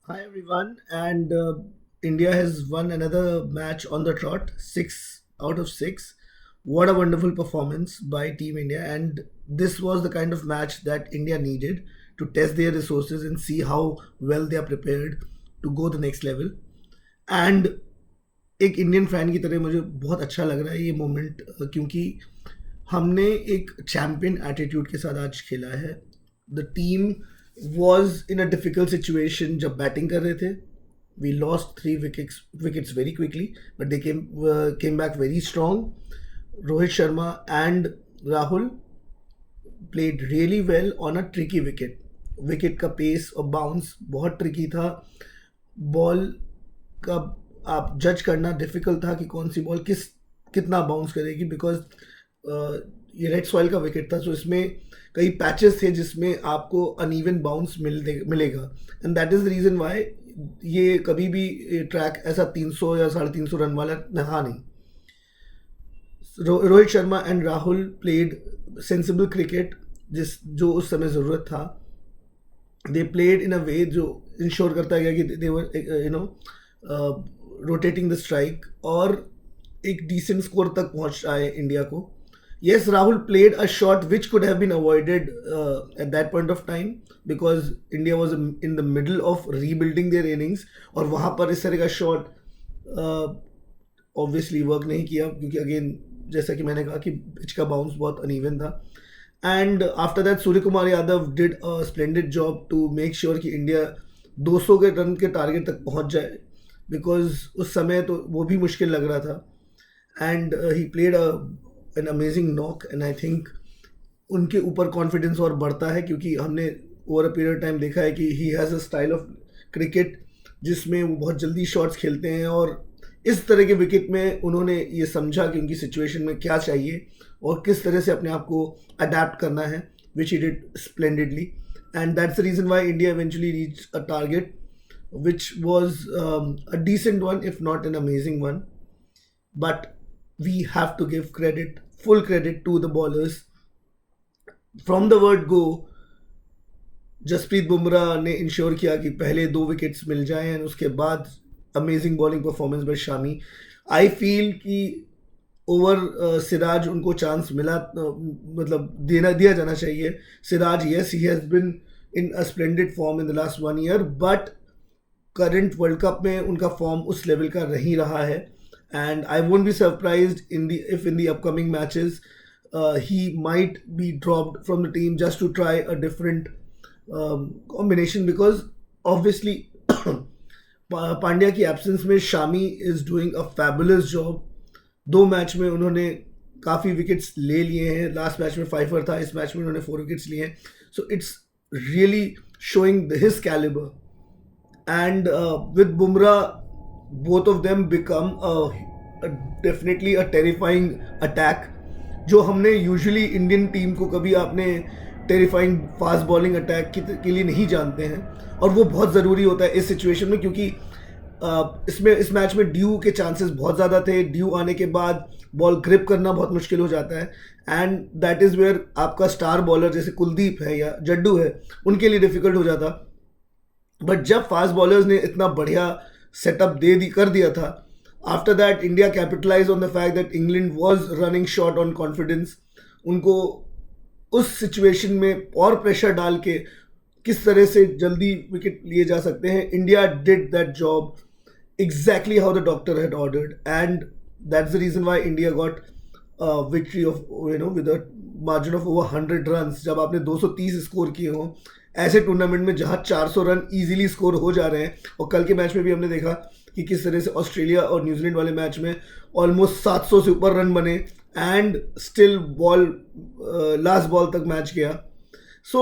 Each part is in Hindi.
Hi everyone, and India has won another match on the trot, 6 out of 6. What a wonderful performance by Team India, and this was the kind of match that India needed to test their resources and see how well they are prepared to go the next level. And एक इंडियन फैन की तरह मुझे बहुत अच्छा लग रहा है ये मोमेंट, क्योंकि हमने एक चैम्पियन एटीट्यूड के साथ आज खेला है. The team was in a difficult situation जब बैटिंग कर रहे थे. We lost 3 wickets very quickly, but they came back very strong. Rohit Sharma and Rahul played really well on a tricky wicket. Wicket का पेस और बाउंस बहुत ट्रिकी था. बॉल का आप जज करना डिफिकल्ट था कि कौन सी बॉल कितना बाउंस करेगी, बिकॉज ये रेड सॉइल का विकेट था. सो इसमें कई पैचेस थे जिसमें आपको अनइवन बाउंस मिलेगा. And that is the reason Y ये कभी भी ट्रैक ऐसा 300 या 350 रन वाला रहा नहीं. Rohit Sharma and Rahul played sensible cricket, जो उस समय ज़रूरत था. दे प्लेड इन अ वे जो इंश्योर करता गया कि दे वर रोटेटिंग द स्ट्राइक और एक डिसेंट स्कोर तक पहुंच आए इंडिया को. Yes, Rahul played a shot which could have been avoided at that point of time, because India was in the middle of rebuilding their innings. और वहाँ पर इस तरह का शॉट ऑब्वियसली वर्क नहीं किया, क्योंकि अगेन जैसा कि मैंने कहा कि पिच का बाउंस बहुत अनइवन था. And after that Surya Kumar Yadav did a splendid job to make sure कि इंडिया 200 के रन के टारगेट तक पहुँच जाए, बिकॉज उस समय तो वो भी मुश्किल लग रहा था. And he played an amazing knock, and I think उनके ऊपर कॉन्फिडेंस और बढ़ता है, क्योंकि हमने ओवर अ पीरियड टाइम देखा है कि he has a style of cricket जिसमें वो बहुत जल्दी शॉट्स खेलते हैं. और इस तरह के विकेट में उन्होंने ये समझा कि उनकी सिचुएशन में क्या चाहिए और किस तरह से अपने आप को अडेप्ट करना है, which he did splendidly. And that's the reason why India eventually reach a target which was a decent one, if not an amazing one. But we have to give credit, full credit to the bowlers. From the word go, Jasprit Bumrah ने इंश्योर किया कि पहले 2 विकेट्स मिल जाएं, और उसके बाद amazing bowling performance by Shami. I feel कि ओवर सिराज उनको चांस मिला, मतलब दिया जाना चाहिए. Siraj, yes, he has been in a splendid form in the last 1 year, but current world cup में उनका फॉर्म उस लेवल का नहीं रहा है. And I won't be surprised in the upcoming matches he might be dropped from the team just to try a different combination, because obviously Pandya की एब्सेंस में Shami is doing a fabulous job. 2 match में उन्होंने काफ़ी विकेट्स ले लिए हैं. लास्ट मैच में 5 था, इस मैच में उन्होंने 4 विकेट्स लिए हैं. So it's really showing his calibre. And with Bumrah, both of them become definitely a terrifying attack, जो हमने यूजुअली इंडियन टीम को कभी आपने टेरिफाइंग फास्ट बॉलिंग अटैक के लिए नहीं जानते हैं. और वो बहुत ज़रूरी होता है इस सिचुएशन में, क्योंकि इस मैच में ड्यू के चांसेस बहुत ज़्यादा थे. ड्यू आने के बाद बॉल ग्रिप करना बहुत मुश्किल हो जाता है, एंड दैट इज़ वेयर आपका स्टार बॉलर जैसे कुलदीप है या जड्डू है, उनके लिए डिफ़िकल्ट हो जाता. बट जब फास्ट बॉलर्स ने इतना बढ़िया सेटअप कर दिया था, after that India capitalise on the fact that England was running short on confidence. उनको उस सिचुएशन में और प्रेशर डाल के किस तरह से जल्दी विकेट लिए जा सकते हैं, India did that job exactly how the doctor had ordered, and that's the reason why India got a victory of, with a margin of over 100 runs. जब आपने 230 स्कोर किए हों ऐसे टूर्नामेंट में जहां 400 रन इजीली स्कोर हो जा रहे हैं, और कल के मैच में भी हमने देखा कि किस तरह से ऑस्ट्रेलिया और न्यूजीलैंड वाले मैच में ऑलमोस्ट 700 से ऊपर बन बने, एंड स्टिल लास्ट बॉल तक मैच गया. सो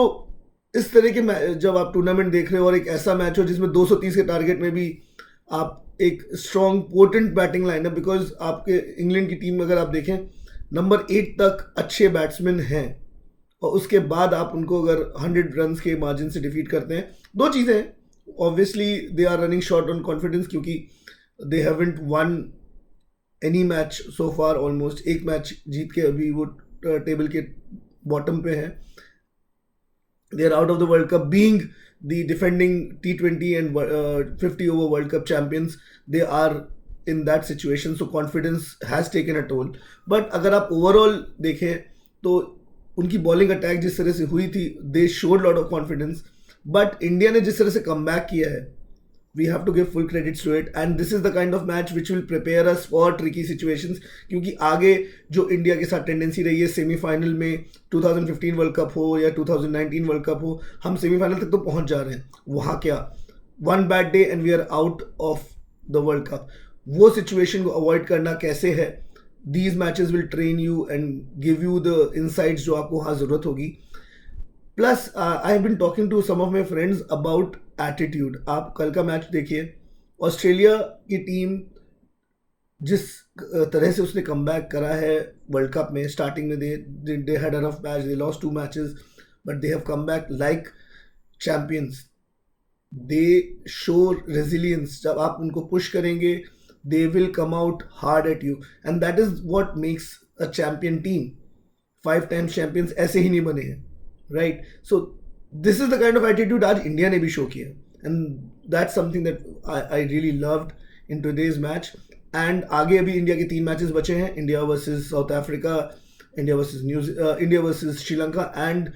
इस तरह के जब आप टूर्नामेंट देख रहे हो और एक ऐसा मैच हो जिसमें 230 के टारगेट में भी आप एक strong potent batting lineup, because आपके इंग्लैंड की टीम अगर आप देखें नंबर 8 तक अच्छे बैट्समैन हैं, और उसके बाद आप उनको अगर 100 रन के मार्जिन से डिफीट करते हैं. 2 चीज़ें हैं, obviously they are running short on confidence, क्योंकि they haven't won any match so far. Almost एक मैच जीत के अभी वो टेबल के बॉटम पे हैं. They are out of the world cup, being the defending T20 and 50 over World Cup champions, they are in that situation, so confidence has taken a toll. But अगर आप overall देखें तो उनकी बॉलिंग अटैक जिस तरह से हुई थी, they showed lot of confidence. But India ने जिस तरह से कम बैक किया है, we have to give full credits to it, and this is the kind of match which will prepare us for tricky situations. क्योंकि आगे जो इंडिया के साथ टेंडेंसी रही है सेमीफाइनल में, 2015 वर्ल्ड कप हो या 2019 वर्ल्ड कप हो, हम सेमीफाइनल तक तो पहुंच जा रहे हैं. वहाँ क्या, one bad day and we are out of the world cup. वो सिचुएशन को अवॉइड करना कैसे है, these matches will train you and give you the insights जो आपको वहाँ ज़रूरत होगी. Plus I have been talking to some of my friends about attitude. आप कल का मैच देखिए, ऑस्ट्रेलिया की टीम जिस तरह से उसने कम बैक करा है वर्ल्ड कप में, स्टार्टिंग में they had a rough match, they lost 2 matches, but they have come back like champions. They show resilience. जब आप उनको पुश करेंगे, they will come out hard at you, and that is what makes a champion team. 5 times champions ऐसे ही नहीं बने हैं, right? So this is the kind of attitude आज इंडिया ने भी शो किया, and that's something that I really loved in today's match. and आगे अभी इंडिया के 3 मैचेस बचे हैं, India versus south Africa, India versus Sri Lanka, and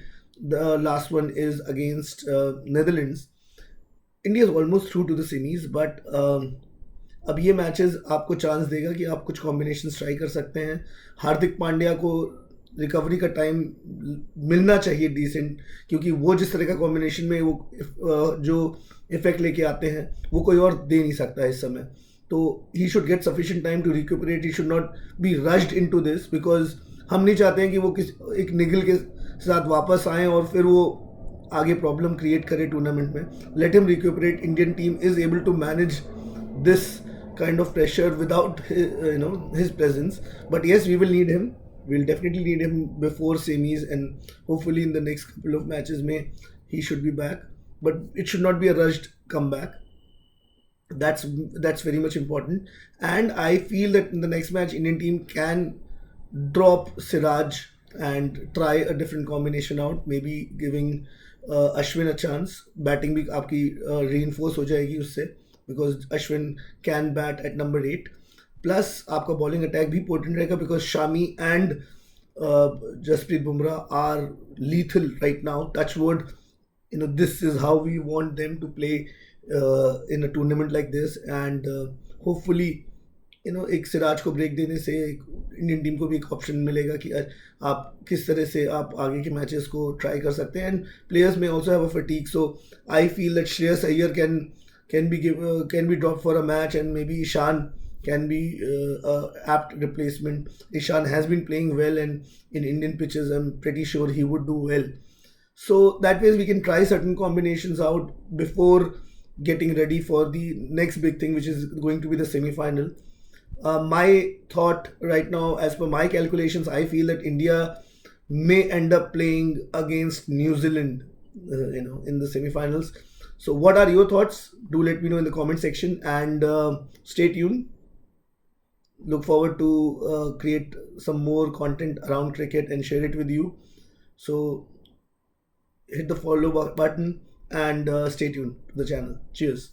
the last one is against Netherlands. India is almost through to the semis, but अब ये मैचेस आपको चांस देगा कि आप कुछ कॉम्बिनेशन ट्राई कर सकते हैं. हार्दिक पांड्या को रिकवरी का टाइम मिलना चाहिए डिसेंट, क्योंकि वो जिस तरह का कॉम्बिनेशन में वो जो इफेक्ट लेके आते हैं वो कोई और दे नहीं सकता इस समय. तो he should get sufficient time to recuperate. He should not be rushed into this, because हम नहीं चाहते हैं कि वो एक निगल के साथ वापस आएँ और फिर वो आगे प्रॉब्लम क्रिएट करे टूर्नामेंट में. Let him recuperate. Indian team is able to manage this kind of pressure without his presence. But yes, we will need him. We'll definitely need him before semis, and hopefully in the next couple of matches he should be back. But it should not be a rushed comeback. That's very much important. And I feel that in the next match Indian team can drop Siraj and try a different combination out, maybe giving Ashwin a chance. Batting भी आपकी reinforce हो जाएगी उससे, because Ashwin can bat at number 8. Plus आपका bowling attack भी potent रहेगा, because Shami and Jasprit Bumrah are lethal right now. Touch wood, this is how we want them to play in a tournament like this. And hopefully एक सिराज को ब्रेक देने से इंडियन टीम को भी एक ऑप्शन मिलेगा कि आप किस तरह से आप आगे के मैचेस को ट्राई कर सकते हैं. एंड प्लेयर्स में also have a fatigue, so I feel that Shreyas Iyer can be dropped for a match, and maybe Ishan can be a apt replacement. Ishan has been playing well, and in Indian pitches I'm pretty sure he would do well. So that way we can try certain combinations out before getting ready for the next big thing, which is going to be the semi-final. My thought right now, as per my calculations, I feel that India may end up playing against New Zealand in the semi-finals. So what are your thoughts? Do let me know in the comment section, and stay tuned. Look forward to create some more content around cricket and share it with you. So hit the follow button and stay tuned to the channel. Cheers.